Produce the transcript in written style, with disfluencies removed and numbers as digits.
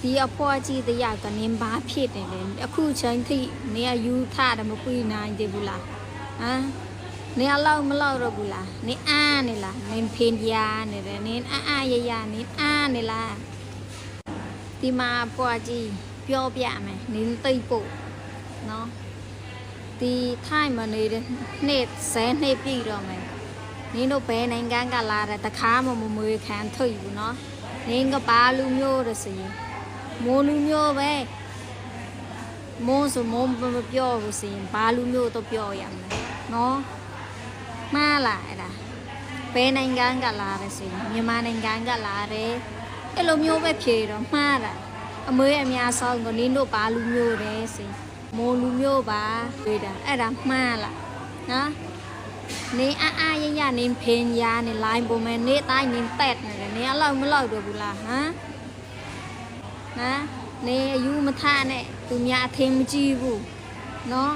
ဒီအဖွားကြီးတယောက်ကနင်းဘာဖြစ်နေလဲအခုချိန်ထိနေအယူထားတယ်မပြီးနိုင်သေးဘူးလားဟမ်နေအလောက်မလောက်တော့ဘူးလားနေအားနေလားနင်းဖင်ပြားနေတယ်နင်းအားရရနင်းအားနေလားဒီမှာအဖွားကြီးပြောပြမယ်နင်းသိဖို့နော်ဒီထိုင်မနေတဲ့နှစ်ဆယ်နှစ်ပြည့်တော့မယ်နင်းတို့ဘယ်နိုင်ငံကလာတဲ့တခါမှမမွေခံထွေဘူးနော်နင်းကပါလူမျိုးရစီမိုးလူမျိုးပဲမိုးဆိုမိုးမပြောဘူးစီဘာလူမျိုးတော့ပြောရမယ်နော်မှားလားအဲ့ဒါဘယ်နိုင်ငံကလာတယ်စီမြန်မာနိုင်ငံကလာတယ်အဲ့လိုမျိုးပဲဖြေတော့မှားတာအမွေအများဆုံးကနင်းတို့ဘာလူမျိုးတယ်စီမိုးလူမျိုးပါတွေ့တာအဲ့ဒါမှားလားနော်နေအားရရနေဖင်ရနေလိုင်းပုံမဲ့နေတိုင်းနေတက်နေတယ်နေအလောက်မလောက်တော့ဘူးလားဟမ်นะเนี่ยอายุมาท่าเนี่ยตุ่มยาเทมจีบุเนาะ